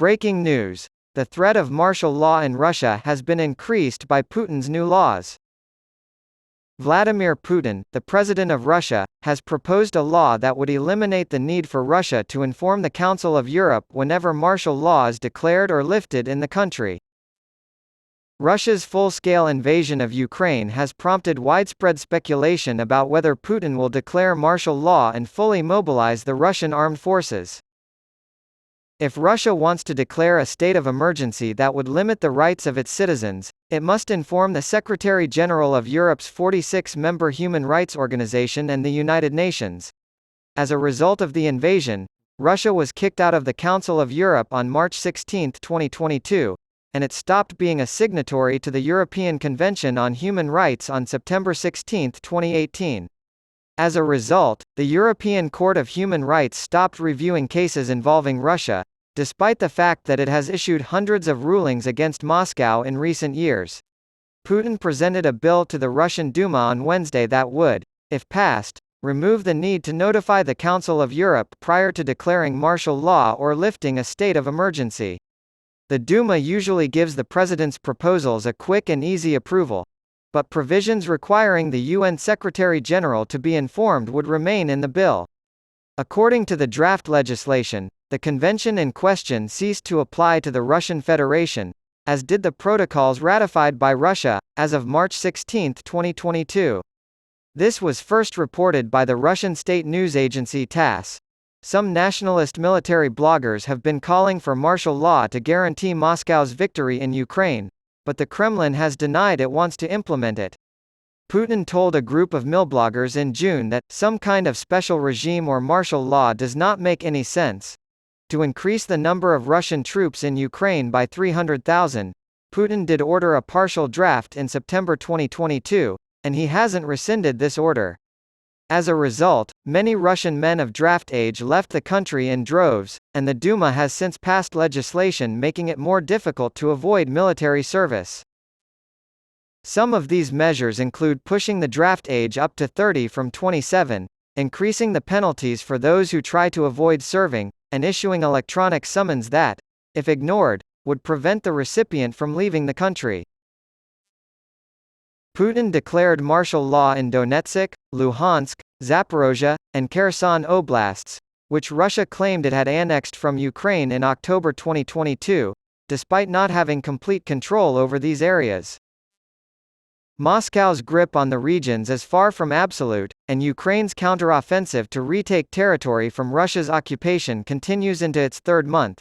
Breaking news. The threat of martial law in Russia has been increased by Putin's new laws. Vladimir Putin, the president of Russia, has proposed a law that would eliminate the need for Russia to inform the Council of Europe whenever martial law is declared or lifted in the country. Russia's full-scale invasion of Ukraine has prompted widespread speculation about whether Putin will declare martial law and fully mobilize the Russian armed forces. If Russia wants to declare a state of emergency that would limit the rights of its citizens, it must inform the Secretary-General of Europe's 46-member Human Rights Organization and the United Nations. As a result of the invasion, Russia was kicked out of the Council of Europe on March 16, 2022, and it stopped being a signatory to the European Convention on Human Rights on September 16, 2018. As a result, the European Court of Human Rights stopped reviewing cases involving Russia, despite the fact that it has issued hundreds of rulings against Moscow in recent years. Putin presented a bill to the Russian Duma on Wednesday that would, if passed, remove the need to notify the Council of Europe prior to declaring martial law or lifting a state of emergency. The Duma usually gives the president's proposals a quick and easy approval, but provisions requiring the UN Secretary-General to be informed would remain in the bill. According to the draft legislation, the convention in question ceased to apply to the Russian Federation, as did the protocols ratified by Russia, as of March 16, 2022. This was first reported by the Russian state news agency TASS. Some nationalist military bloggers have been calling for martial law to guarantee Moscow's victory in Ukraine, but the Kremlin has denied it wants to implement it. Putin told a group of milbloggers in June that some kind of special regime or martial law does not make any sense. To increase the number of Russian troops in Ukraine by 300,000, Putin did order a partial draft in September 2022, and he hasn't rescinded this order. As a result, many Russian men of draft age left the country in droves, and the Duma has since passed legislation making it more difficult to avoid military service. Some of these measures include pushing the draft age up to 30 from 27, increasing the penalties for those who try to avoid serving, and issuing electronic summons that, if ignored, would prevent the recipient from leaving the country. Putin declared martial law in Donetsk, Luhansk, Zaporozhye, and Kherson oblasts, which Russia claimed it had annexed from Ukraine in October 2022, despite not having complete control over these areas. Moscow's grip on the regions is far from absolute, and Ukraine's counteroffensive to retake territory from Russia's occupation continues into its third month.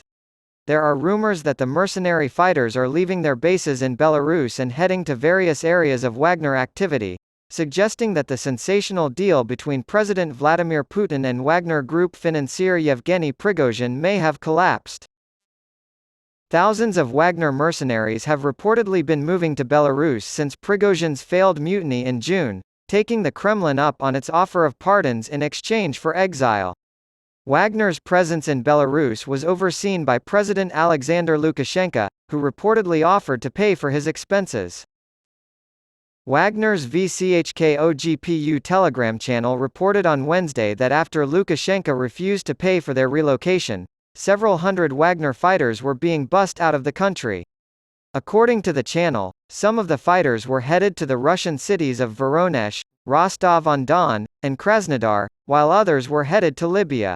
There are rumors that the mercenary fighters are leaving their bases in Belarus and heading to various areas of Wagner activity, suggesting that the sensational deal between President Vladimir Putin and Wagner Group financier Yevgeny Prigozhin may have collapsed. Thousands of Wagner mercenaries have reportedly been moving to Belarus since Prigozhin's failed mutiny in June, taking the Kremlin up on its offer of pardons in exchange for exile. Wagner's presence in Belarus was overseen by President Alexander Lukashenko, who reportedly offered to pay for his expenses. Wagner's VCHKOGPU Telegram channel reported on Wednesday that after Lukashenko refused to pay for their relocation, several hundred Wagner fighters were being bussed out of the country. According to the channel, some of the fighters were headed to the Russian cities of Voronezh, Rostov-on-Don, and Krasnodar, while others were headed to Libya.